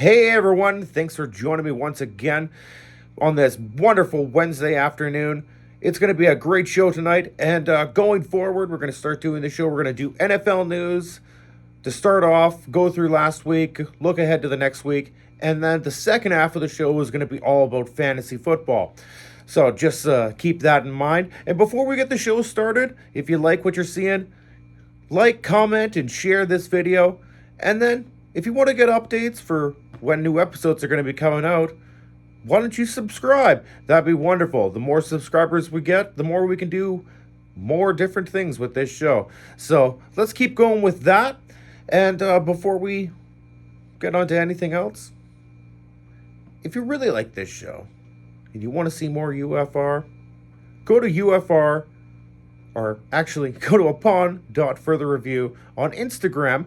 Hey everyone, thanks for joining me once again on this wonderful Wednesday afternoon. It's going to be a great show tonight, and going forward, we're going to start doing the show. We're going to do NFL news to start off, go through last week, look ahead to the next week, and then the second half of the show is going to be all about fantasy football. So just keep that in mind. And before we get the show started, if you like what you're seeing, like, comment, and share this video. And then, if you want to get updates for when new episodes are going to be coming out, why don't you subscribe? That'd be wonderful. The more subscribers we get, the more we can do more different things with this show. So let's keep going with that. And before we get on to anything else, if you really like this show and you want to see more UFR, go to UFR, or actually go to upon.furtherreview on Instagram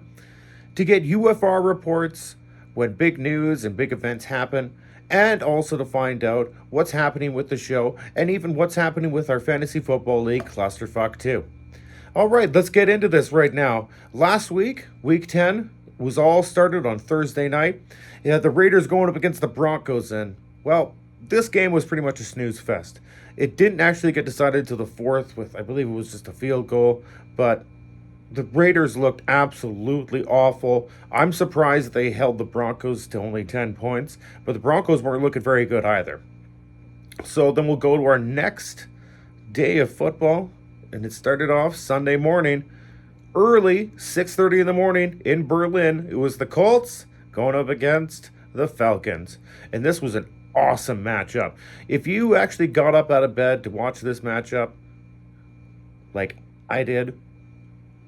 to get UFR reports when big news and big events happen, and also to find out what's happening with the show and even what's happening with our Fantasy Football League Clusterfuck too. All right, let's get into this right now. Last week, Week 10, was all started on Thursday night. You had the Raiders going up against the Broncos, and, well, this game was pretty much a snooze fest. It didn't actually get decided until the fourth with, I believe it was just a field goal, but the Raiders looked absolutely awful. I'm surprised they held the Broncos to only 10 points, but the Broncos weren't looking very good either. So then we'll go to our next day of football, and it started off Sunday morning, early, 6:30 in the morning in Berlin. It was the Colts going up against the Falcons, and this was an awesome matchup. If you actually got up out of bed to watch this matchup, like I did,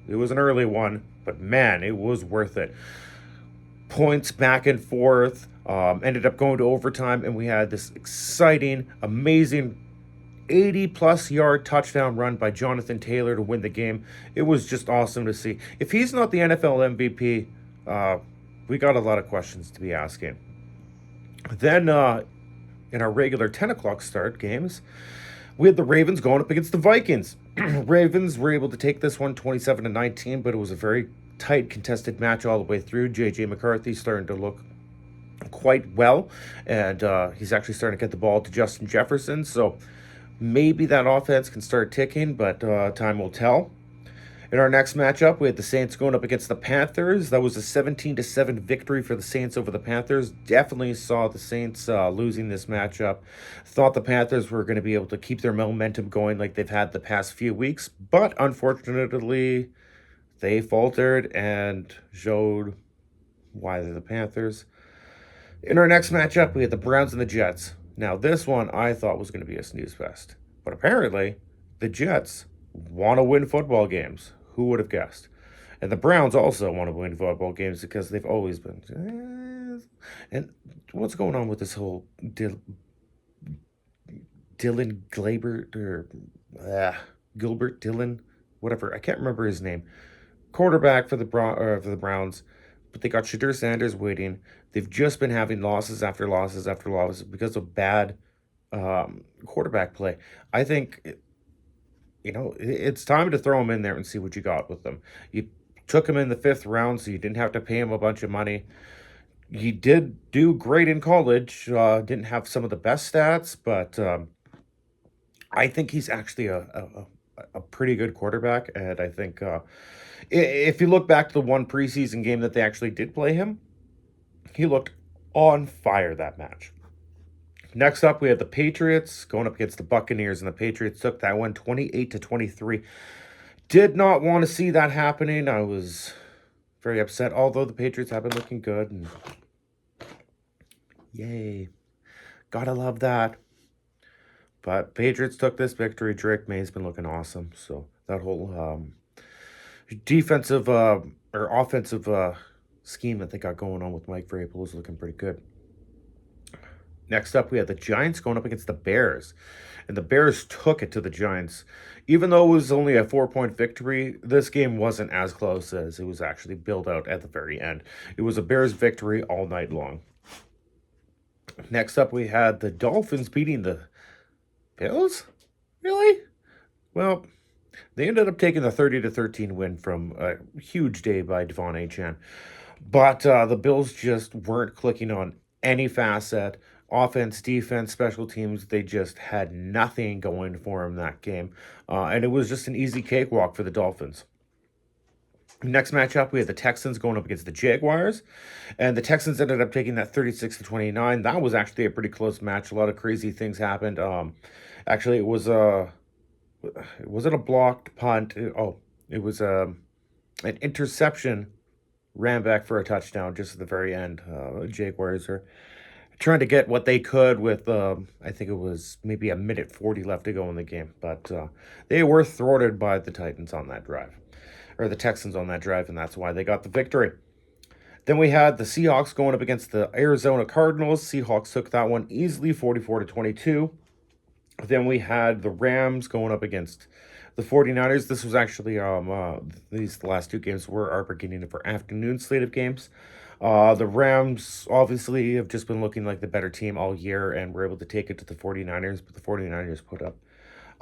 it was an early one, but man, it was worth it. Points back and forth, ended up going to overtime, and we had this exciting, amazing 80-plus yard touchdown run by Jonathan Taylor to win the game. It was just awesome to see. If he's not the NFL MVP, we got a lot of questions to be asking. Then, in our regular 10 o'clock start games, we had the Ravens going up against the Vikings. Ravens were able to take this one 27-19, but it was a very tight contested match all the way through. J.J. McCarthy starting to look quite well, and he's actually starting to get the ball to Justin Jefferson, so maybe that offense can start ticking, but time will tell. In our next matchup, we had the Saints going up against the Panthers. That was a 17-7 victory for the Saints over the Panthers. Definitely saw the Saints losing this matchup. Thought the Panthers were going to be able to keep their momentum going like they've had the past few weeks, but unfortunately, they faltered and showed why they're the Panthers. In our next matchup, we had the Browns and the Jets. Now, this one I thought was going to be a snooze fest, but apparently, the Jets want to win football games. Who would have guessed? And the Browns also want to win football games because they've always been. And what's going on with this whole Dylan Glaber or Gilbert Dylan, whatever? I can't remember his name. Quarterback for the Browns, but they got Shadur Sanders waiting. They've just been having losses after losses after losses because of bad quarterback play. I think it's time to throw him in there and see what you got with them. You took him in the 5th round, so you didn't have to pay him a bunch of money. He did do great in college. Didn't have some of the best stats, but I think he's actually a pretty good quarterback. And I think if you look back to the one preseason game that they actually did play him, he looked on fire that match. Next up, we had the Patriots going up against the Buccaneers, and the Patriots took that one 28-23. Did not want to see that happening. I was very upset, although the Patriots have been looking good. And yay. Gotta love that. But Patriots took this victory. Drake May's been looking awesome. So that whole defensive or offensive scheme that they got going on with Mike Vrabel is looking pretty good. Next up, we had the Giants going up against the Bears. And the Bears took it to the Giants. Even though it was only a 4-point victory, this game wasn't as close as it was actually built out at the very end. It was a Bears victory all night long. Next up, we had the Dolphins beating the Bills? Really? Well, they ended up taking the 30-13 win from a huge day by Devon Achane. But the Bills just weren't clicking on any facet. Offense, defense, special teams, they just had nothing going for them that game. And it was just an easy cakewalk for the Dolphins. Next matchup, we had the Texans going up against the Jaguars, and the Texans ended up taking that 36-29. That was actually a pretty close match. A lot of crazy things happened. Actually, it was a was it a blocked punt? Oh, it was an interception, ran back for a touchdown just at the very end. Jaguars are trying to get what they could with I think it was maybe a minute 40 left to go in the game, but they were thwarted by the Titans on that drive, or the Texans on that drive, and that's why they got the victory. Then we had the Seahawks going up against the Arizona Cardinals. Seahawks took that one easily, 44-22. Then we had the Rams going up against the 49ers. This was actually these last two games were our beginning of our afternoon slate of games. The Rams obviously have just been looking like the better team all year and were able to take it to the 49ers, but the 49ers put up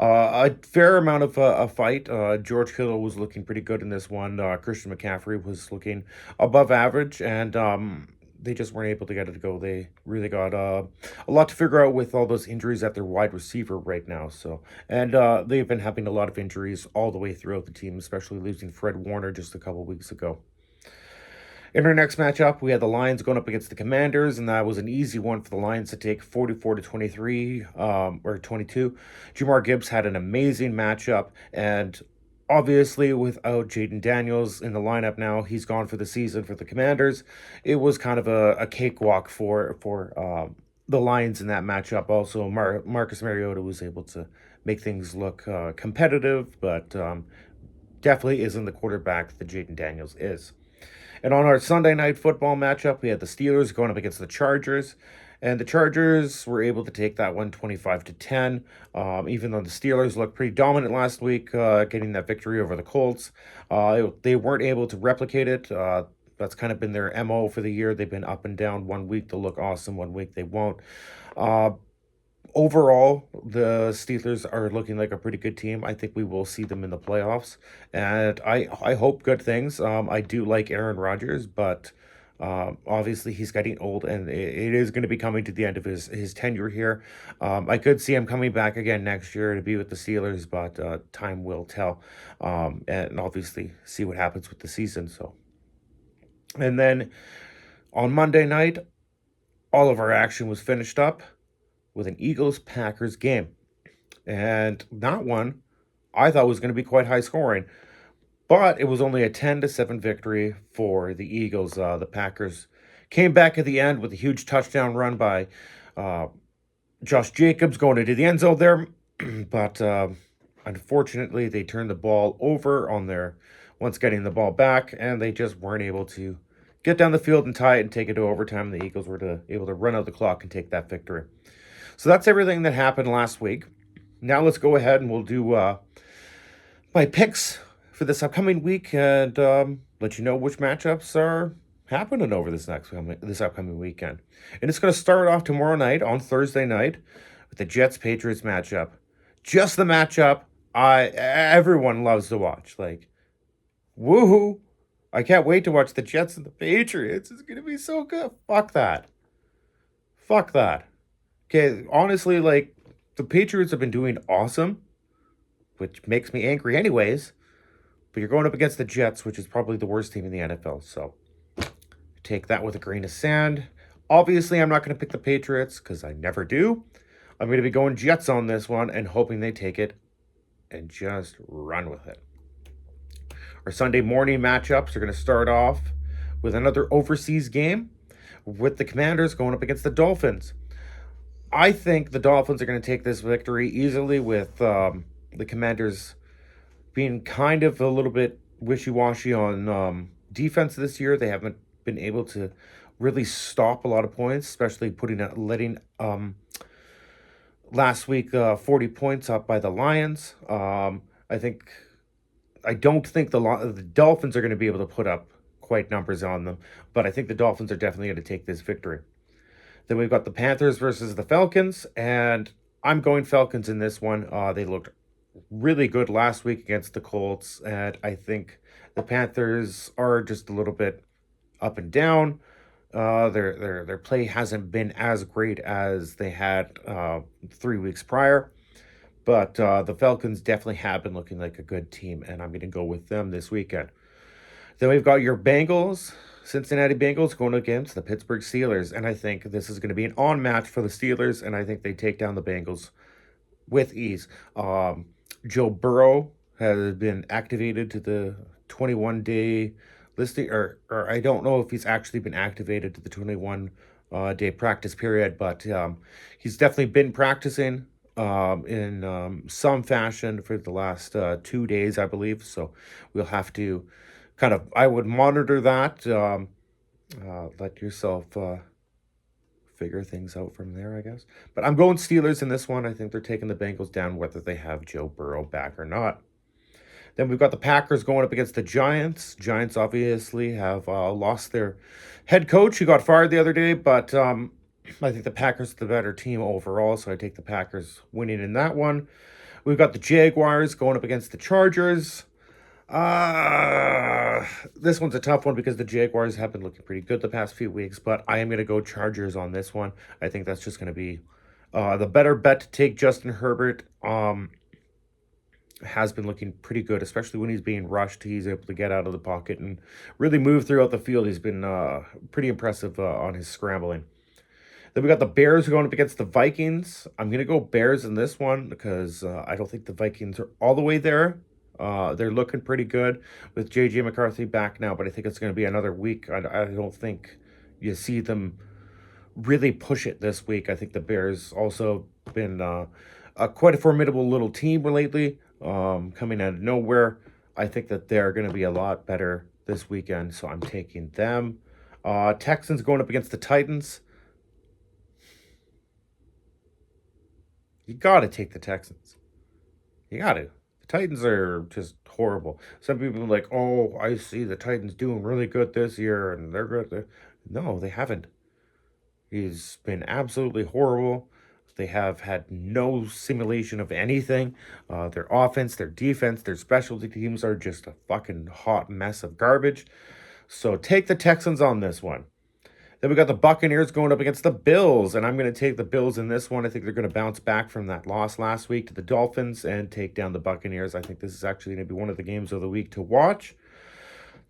a fair amount of a fight. George Kittle was looking pretty good in this one. Christian McCaffrey was looking above average, and they just weren't able to get it to go. They really got a lot to figure out with all those injuries at their wide receiver right now. So, and they've been having a lot of injuries all the way throughout the team, especially losing Fred Warner just a couple weeks ago. In our next matchup, we had the Lions going up against the Commanders, and that was an easy one for the Lions to take 44-23 or 22. Jamar Gibbs had an amazing matchup, and obviously without Jaden Daniels in the lineup now, he's gone for the season for the Commanders. It was kind of a cakewalk for the Lions in that matchup. Also, Marcus Mariota was able to make things look competitive, but definitely isn't the quarterback that Jaden Daniels is. And on our Sunday night football matchup, we had the Steelers going up against the Chargers. And the Chargers were able to take that one 25-10. Even though the Steelers looked pretty dominant last week, getting that victory over the Colts, they weren't able to replicate it. That's kind of been their MO for the year. They've been up and down. One week they'll look awesome, one week they won't. Uh, Overall, the Steelers are looking like a pretty good team. I think we will see them in the playoffs, and I hope good things. I do like Aaron Rodgers, but obviously he's getting old, and it is going to be coming to the end of his tenure here. I could see him coming back again next year to be with the Steelers, but time will tell, and obviously see what happens with the season. So, and then on Monday night, all of our action was finished up with an Eagles Packers game. And that one I thought was going to be quite high scoring, but it was only a 10-7 victory for the Eagles. The Packers came back at the end with a huge touchdown run by uh, Josh Jacobs going into the end zone there, but unfortunately they turned the ball over on their once getting the ball back, and they just weren't able to get down the field and tie it and take it to overtime. The Eagles were able to run out the clock and take that victory. So that's everything that happened last week. Now let's go ahead and we'll do my picks for this upcoming week and let you know which matchups are happening over this upcoming weekend. And it's going to start off tomorrow night on Thursday night with the Jets Patriots matchup. Just the matchup everyone loves to watch. Like, woohoo! I can't wait to watch the Jets and the Patriots. It's going to be so good. Fuck that. Fuck that. Okay, honestly, like, the Patriots have been doing awesome, which makes me angry anyways. But you're going up against the Jets, which is probably the worst team in the NFL. So take that with a grain of sand. Obviously, I'm not going to pick the Patriots because I never do. I'm going to be going Jets on this one and hoping they take it and just run with it. Our Sunday morning matchups are going to start off with another overseas game with the Commanders going up against the Dolphins. I think the Dolphins are going to take this victory easily with the Commanders being kind of a little bit wishy-washy on defense this year. They haven't been able to really stop a lot of points, especially letting last week 40 points up by the Lions. I don't think the Dolphins are going to be able to put up quite numbers on them, but I think the Dolphins are definitely going to take this victory. Then we've got the Panthers versus the Falcons, and I'm going Falcons in this one. They looked really good last week against the Colts, and I think the Panthers are just a little bit up and down. Their play hasn't been as great as they had 3 weeks prior, but the Falcons definitely have been looking like a good team, and I'm going to go with them this weekend. Then we've got your Bengals, Cincinnati Bengals going against the Pittsburgh Steelers, and I think this is going to be an on match for the Steelers, and I think they take down the Bengals with ease. Joe Burrow has been activated to the 21-day listing, or I don't know if he's actually been activated to the 21 day practice period, but he's definitely been practicing in some fashion for the last 2 days, I believe. So we'll have to I would monitor that. Let yourself figure things out from there, I guess. But I'm going Steelers in this one. I think they're taking the Bengals down whether they have Joe Burrow back or not. Then we've got the Packers going up against the Giants. Giants obviously have lost their head coach who got fired the other day, but I think the Packers are the better team overall, so I take the Packers winning in that one. We've got the Jaguars going up against the Chargers. This one's a tough one because the Jaguars have been looking pretty good the past few weeks, but I am going to go Chargers on this one. I think that's just going to be the better bet to take. Justin Herbert has been looking pretty good, especially when he's being rushed. He's able to get out of the pocket and really move throughout the field. He's been pretty impressive on his scrambling. Then we got the Bears going up against the Vikings. I'm going to go Bears in this one because I don't think the Vikings are all the way there. They're looking pretty good with J.J. McCarthy back now, but I think it's going to be another week. I don't think you see them really push it this week. I think the Bears also been quite a formidable little team lately, coming out of nowhere. I think that they're going to be a lot better this weekend, so I'm taking them. Texans going up against the Titans. You got to take the Texans. You got to. Titans are just horrible. Some people are like, oh, I see the Titans doing really good this year and they're good. No, they haven't. He's been absolutely horrible. They have had no simulation of anything. Their offense, their defense, their specialty teams are just a fucking hot mess of garbage. So take the Texans on this one. Then we got the Buccaneers going up against the Bills, and I'm going to take the Bills in this one. I think they're going to bounce back from that loss last week to the Dolphins and take down the Buccaneers. I think this is actually going to be one of the games of the week to watch.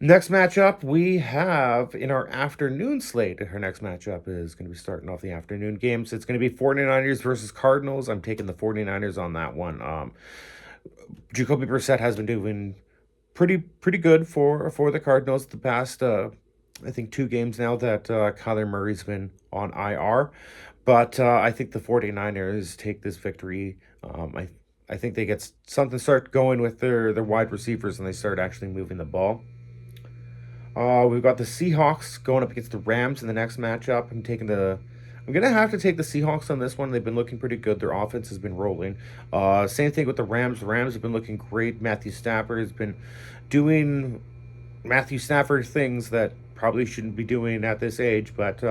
Next matchup we have in our afternoon slate. Our next matchup is going to be starting off the afternoon games. It's going to be 49ers versus Cardinals. I'm taking the 49ers on that one. Jacoby Brissett has been doing pretty good for the Cardinals the past I think 2 games now that Kyler Murray's been on IR. But I think the 49ers take this victory. I think they get something start going with their wide receivers and they start actually moving the ball. We've got the Seahawks going up against the Rams in the next matchup. I'm gonna have to take the Seahawks on this one. They've been looking pretty good. Their offense has been rolling. Same thing with the Rams. The Rams have been looking great. Matthew Stafford has been doing Matthew Stafford things that probably shouldn't be doing at this age, but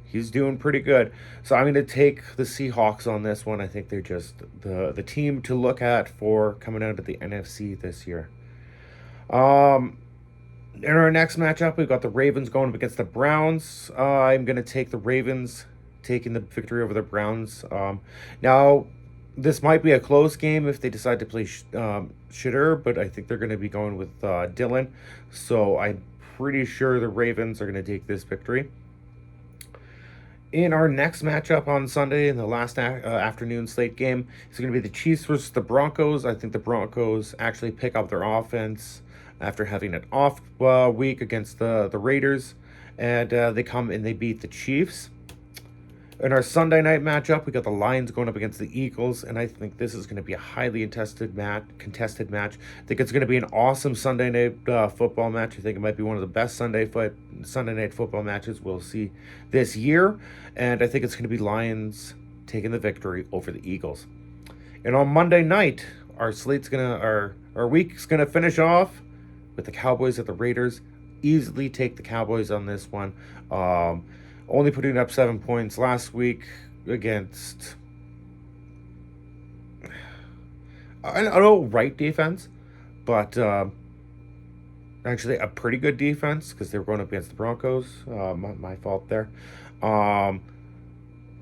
he's doing pretty good. So I'm going to take the Seahawks on this one. I think they're just the team to look at for coming out of the NFC this year. In our next matchup, we've got the Ravens going up against the Browns. I'm going to take the Ravens, taking the victory over the Browns. Now, this might be a close game if they decide to play shitter, but I think they're going to be going with Dylan. So I'm pretty sure the Ravens are going to take this victory. In our next matchup on Sunday, in the last afternoon slate game, it's going to be the Chiefs versus the Broncos. I think the Broncos actually pick up their offense after having an off week against the Raiders, and they come and they beat the Chiefs. In our Sunday night matchup, we got the Lions going up against the Eagles, and I think this is going to be a highly contested match. I think it's going to be an awesome Sunday night football match. I think it might be one of the best Sunday night football matches we'll see this year, and I think it's going to be Lions taking the victory over the Eagles. And on Monday night, our week's gonna finish off with the Cowboys at the Raiders. Easily take the Cowboys on this one. Only putting up 7 points last week against I don't know right defense, but actually a pretty good defense because they were going up against the Broncos. My fault there. Um,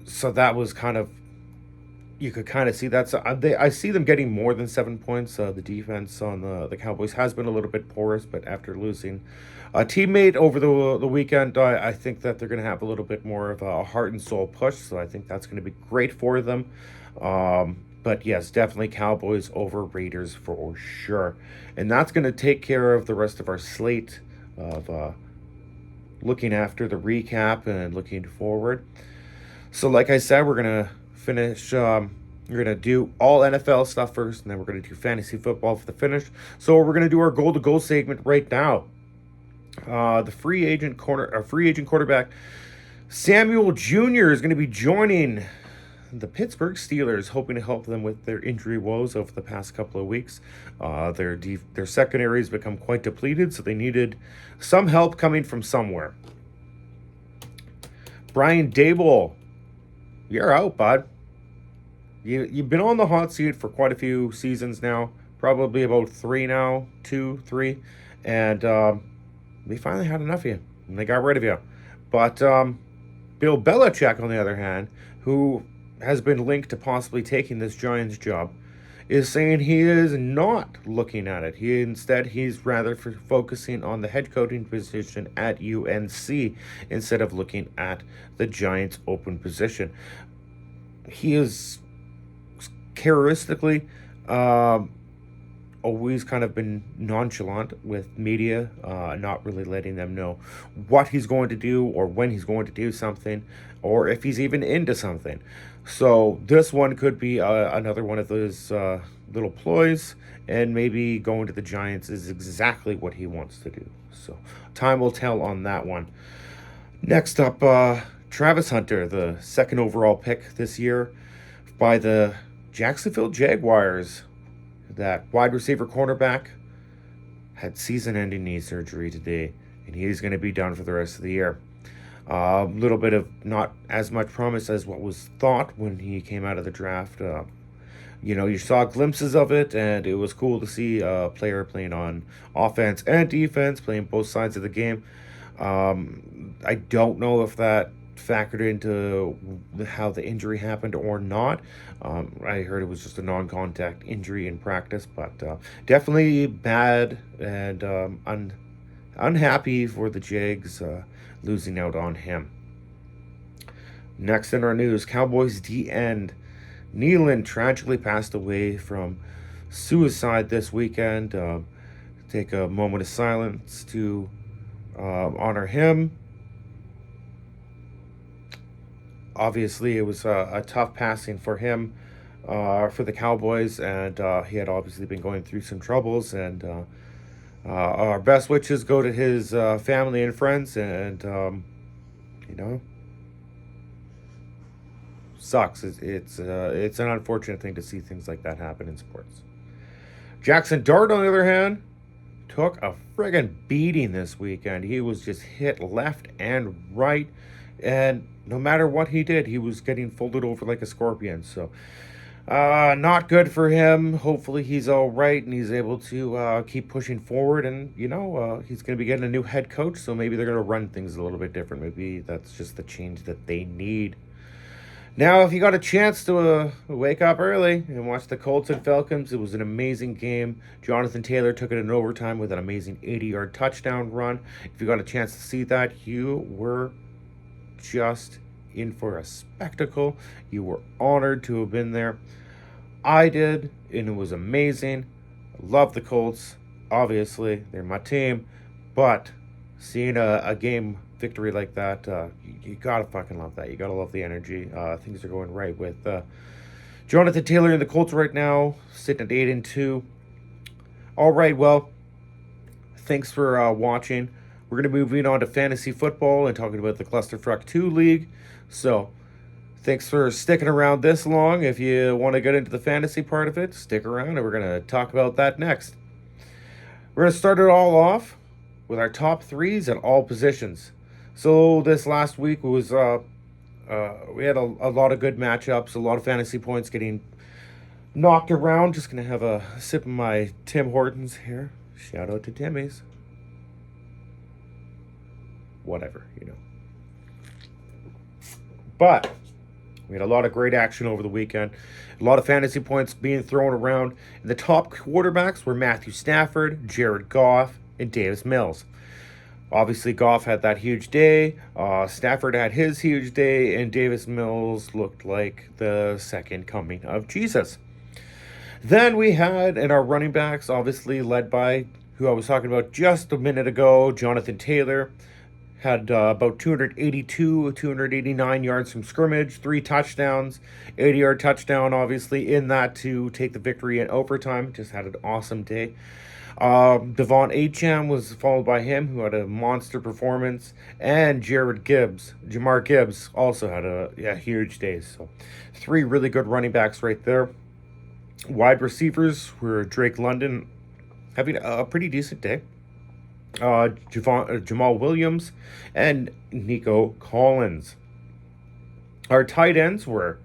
so that was kind of, you could kind of see that. So I see them getting more than 7 points. The defense on the Cowboys has been a little bit porous, but after losing a teammate over the weekend, I think that they're going to have a little bit more of a heart and soul push. So I think that's going to be great for them. But yes, definitely Cowboys over Raiders for sure, and that's going to take care of the rest of our slate of looking after the recap and looking forward. So, like I said, we're gonna finish. We're gonna do all NFL stuff first, and then we're gonna do fantasy football for the finish. So we're gonna do our goal to goal segment right now. The free agent quarterback Samuel Jr. is going to be joining the Pittsburgh Steelers, hoping to help them with their injury woes over the past couple of weeks. Their secondary has become quite depleted, so they needed some help coming from somewhere. Brian Dable, you're out, bud. You've been on the hot seat for quite a few seasons now, probably about three now, 2, 3, and they finally had enough of you, and they got rid of you. But Bill Belichick, on the other hand, who has been linked to possibly taking this Giants job, is saying he is not looking at it. He's rather focusing on the head coaching position at UNC instead of looking at the Giants' open position. He is characteristically always kind of been nonchalant with media, not really letting them know what he's going to do or when he's going to do something or if he's even into something. So this one could be another one of those little ploys, and maybe going to the Giants is exactly what he wants to do. So time will tell on that one. Next up, Travis Hunter, the second overall pick this year by the Jacksonville Jaguars. That wide receiver cornerback had season-ending knee surgery today, and he's going to be done for the rest of the year. A little bit of not as much promise as what was thought when he came out of the draft. You saw glimpses of it, and it was cool to see a player playing on offense and defense, playing both sides of the game. I don't know if that factored into how the injury happened or not. I heard it was just a non-contact injury in practice, but definitely bad and unhappy for the Jags losing out on him. Next in our news, Cowboys D-end Nealon tragically passed away from suicide this weekend. Take a moment of silence to honor him. Obviously, it was a tough passing for him, for the Cowboys, and he had obviously been going through some troubles. And our best wishes go to his family and friends. And sucks. It's an unfortunate thing to see things like that happen in sports. Jackson Dart, on the other hand, took a friggin' beating this weekend. He was just hit left and right, and no matter what he did, he was getting folded over like a scorpion. So, not good for him. Hopefully he's all right and he's able to keep pushing forward. And, he's going to be getting a new head coach, so maybe they're going to run things a little bit different. Maybe that's just the change that they need. Now, if you got a chance to wake up early and watch the Colts and Falcons, it was an amazing game. Jonathan Taylor took it in overtime with an amazing 80-yard touchdown run. If you got a chance to see that, you were just in for a spectacle. You were honored to have been there. I did, and it was amazing. I love the Colts. Obviously, they're my team. But seeing a game victory like that, you gotta fucking love that. You gotta love the energy. Things are going right with Jonathan Taylor and the Colts right now, sitting at 8-2. All right, well, thanks for watching. We're going to be moving on to fantasy football and talking about the Clusterfuck 2 League. So, thanks for sticking around this long. If you want to get into the fantasy part of it, stick around and we're going to talk about that next. We're going to start it all off with our top threes at all positions. So, this last week was, we had a lot of good matchups, a lot of fantasy points getting knocked around. Just going to have a sip of my Tim Hortons here. Shout out to Timmy's. whatever, you know. But we had a lot of great action over the weekend. A lot of fantasy points being thrown around. And the top quarterbacks were Matthew Stafford, Jared Goff, and Davis Mills. Obviously, Goff had that huge day. Stafford had his huge day, and Davis Mills looked like the second coming of Jesus. Then we had in our running backs, obviously led by who I was talking about just a minute ago, Jonathan Taylor. Had about 289 yards from scrimmage, 3 touchdowns, 80-yard touchdown, obviously, in that to take the victory in overtime. Just had an awesome day. Devon Acham was followed by him, who had a monster performance, and Jamar Gibbs, also had a huge day. So 3 really good running backs right there. Wide receivers were Drake London having a pretty decent day. Jamal Williams, and Nico Collins. Our tight ends were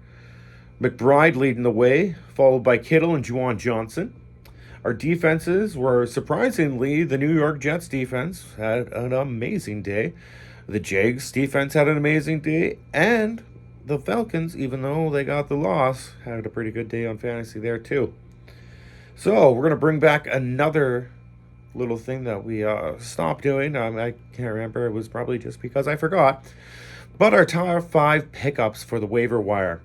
McBride leading the way, followed by Kittle and Juwan Johnson. Our defenses were surprisingly the New York Jets defense had an amazing day. The Jags defense had an amazing day, and the Falcons, even though they got the loss, had a pretty good day on fantasy there too. So we're gonna bring back another little thing that we stopped doing. I can't remember. It was probably just because I forgot. But our top 5 pickups for the waiver wire.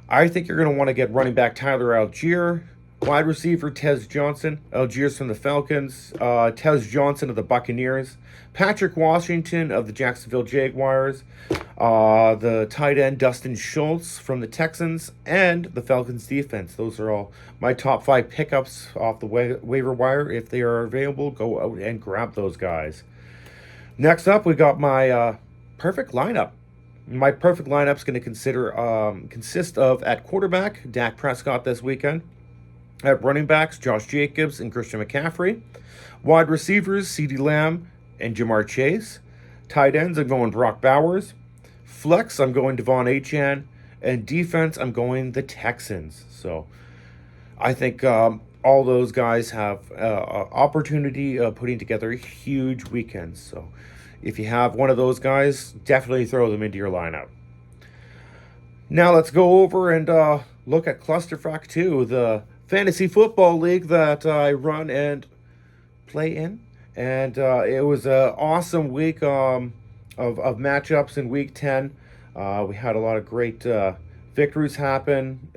I think you're going to want to get running back Tyler Algier, wide receiver Tez Johnson. Algier's from the Falcons. Tez Johnson of the Buccaneers. Patrick Washington of the Jacksonville Jaguars. The tight end Dustin Schultz from the Texans, and the Falcons defense. Those are all my top 5 pickups off the waiver wire. If they are available, go out and grab those guys. Next up, we got my perfect lineup. My perfect lineup is going to consist of, at quarterback, Dak Prescott this weekend. At running backs, Josh Jacobs and Christian McCaffrey. Wide receivers, CeeDee Lamb and Jamar Chase. Tight ends, I'm going Brock Bowers. Flex, I'm going Devon Acham. And defense, I'm going the Texans. So I think all those guys have opportunity of putting together huge weekends. So if you have one of those guys, definitely throw them into your lineup. Now let's go over and look at Clusterfuck 2, the fantasy football league that I run and play in. And it was an awesome week of matchups in Week 10. We had a lot of great victories happen.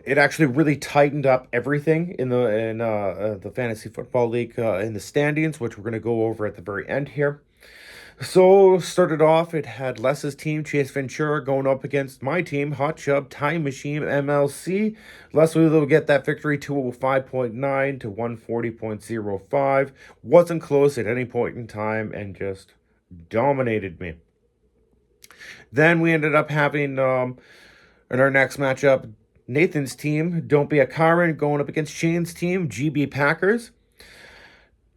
It actually really tightened up everything in the fantasy football league in the standings, which we're going to go over at the very end here. So, started off, it had Les's team, Chase Ventura, going up against my team, Hot Chub Time Machine MLC. Les was able to get that victory, 205.9 to 140.05. Wasn't close at any point in time and just dominated me. Then we ended up having, in our next matchup, Nathan's team, Don't Be a Kyron, going up against Shane's team, GB Packers.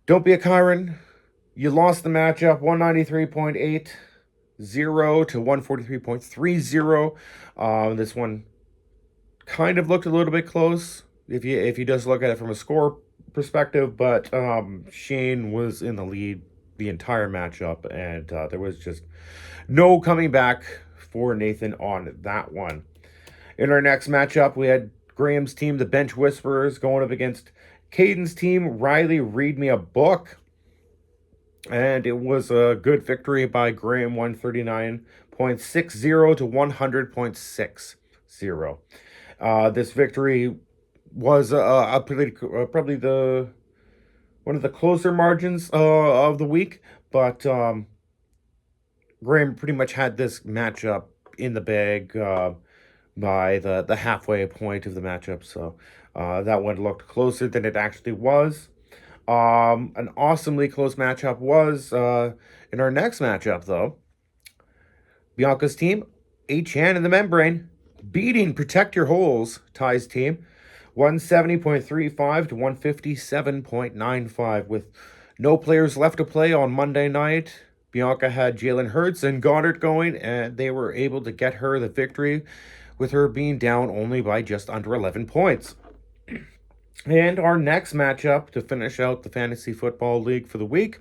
Don't Be a Kyron. You lost the matchup 193.80 to 143.30. This one kind of looked a little bit close if you just look at it from a score perspective, but Shane was in the lead the entire matchup, and there was just no coming back for Nathan on that one. In our next matchup, we had Graham's team, the Bench Whisperers, going up against Caden's team, Riley Read Me a Book. And it was a good victory by Graham, 139.60 to 100.60. This victory was probably one of the closer margins of the week, but Graham pretty much had this matchup in the bag by the halfway point of the matchup, so that one looked closer than it actually was. An awesomely close matchup was in our next matchup, though. Bianca's team, H-Han in the Membrane, beating Protect Your Holes, Ty's team, 170.35 to 157.95. With no players left to play on Monday night, Bianca had Jalen Hurts and Goddard going, and they were able to get her the victory, with her being down only by just under 11 points. And our next matchup to finish out the Fantasy Football League for the week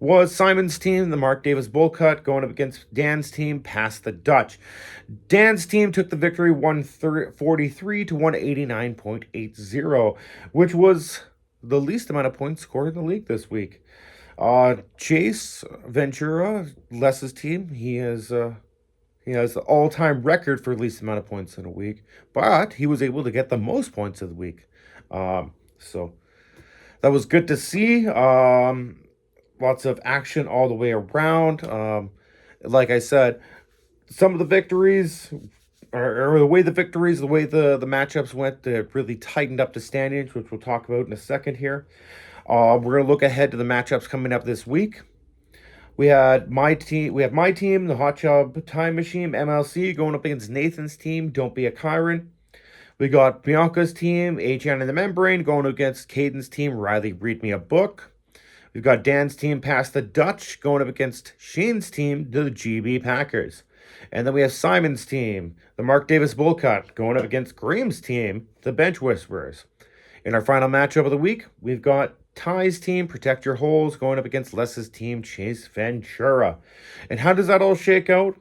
was Simon's team, the Mark Davis Bullcut, going up against Dan's team, Past the Dutch. Dan's team took the victory 143 to 189.80, which was the least amount of points scored in the league this week. Chase Ventura, Les's team, he has the all-time record for least amount of points in a week, but he was able to get the most points of the week. So that was good to see. Lots of action all the way around. Like I said, some of the victories, or the way the matchups went, really tightened up the standings, which we'll talk about in a second here. We're going to look ahead to the matchups coming up this week. We have my team, the Hot Job Time Machine, MLC, going up against Nathan's team, Don't Be a Kyron. We got Bianca's team, HN and the Membrane, going against Caden's team, Riley, Read Me a Book. We've got Dan's team, Past the Dutch, going up against Shane's team, the GB Packers. And then we have Simon's team, the Mark Davis Bullcut, going up against Graham's team, the Bench Whisperers. In our final matchup of the week, we've got Ty's team, Protect Your Holes, going up against Les's team, Chase Ventura. And how does that all shake out?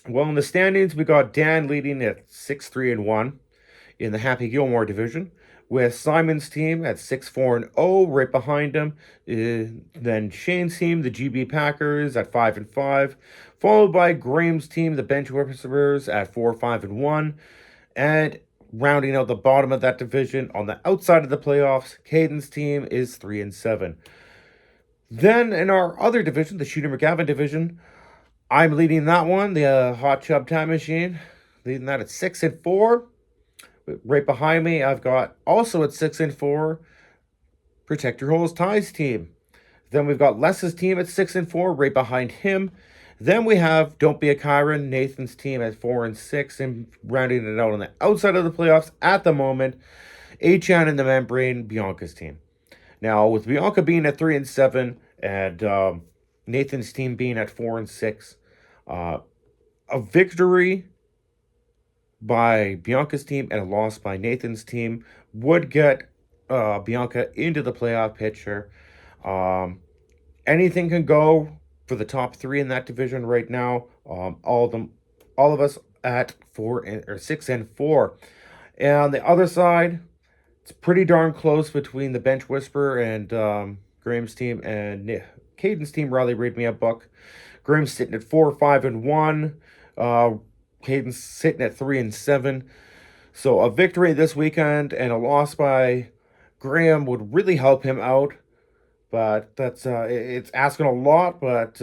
Well, in the standings, we got Dan leading at 6-3-1 in the Happy Gilmore division, with Simon's team at 6-4-0 right behind him. Then Shane's team, the GB Packers, at 5-5, followed by Graham's team, the Bench Whisperers, at 4-5-1, and rounding out the bottom of that division on the outside of the playoffs, Caden's team is 3-7. Then in our other division, the Shooter McGavin division, I'm leading that one, the Hot Chub Time Machine, leading that at 6-4. Right behind me, I've got also at 6-4, Protect Your Holes Ty's team. Then we've got Les's team at 6-4, right behind him. Then we have Don't Be a Kyron, Nathan's team at 4-6, and rounding it out on the outside of the playoffs at the moment, HN and the Membrane, Bianca's team. Now, with Bianca being at 3-7 and Nathan's team being at 4-6, a victory by Bianca's team and a loss by Nathan's team would get Bianca into the playoff picture. Anything can go for the top three in that division right now. All of us at 6-4. And on the other side, it's pretty darn close between the Bench Whisperer and Graham's team and Caden's team. Riley, Read Me a Book. Graham's sitting at 4-5-1. Caden's sitting at 3-7. So a victory this weekend and a loss by Graham would really help him out. But that's it's asking a lot, but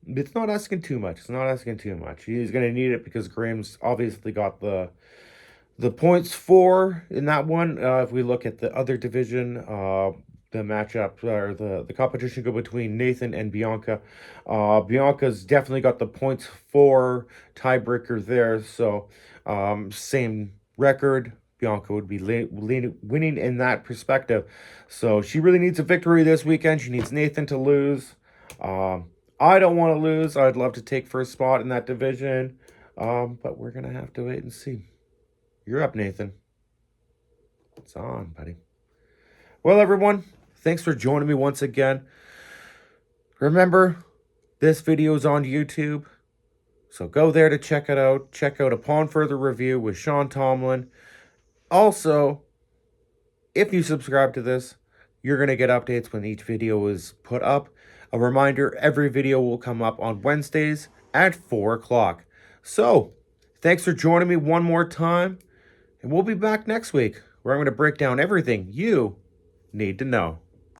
it's not asking too much. It's not asking too much. He's going to need it because Graham's obviously got the points for in that one. If we look at the other division, the matchup or the competition go between Nathan and Bianca. Bianca's definitely got the points for tiebreaker there. So same record. Bianca would be winning in that perspective. So she really needs a victory this weekend. She needs Nathan to lose. I don't want to lose. I'd love to take first spot in that division. But we're going to have to wait and see. You're up, Nathan. It's on, buddy. Well, everyone, thanks for joining me once again. Remember, this video is on YouTube. So go there to check it out. Check out Upon Further Review with Sean Tomlin. Also, if you subscribe to this, you're going to get updates when each video is put up. A reminder, every video will come up on Wednesdays at 4 o'clock. So, thanks for joining me one more time. And we'll be back next week where I'm going to break down everything you need to know.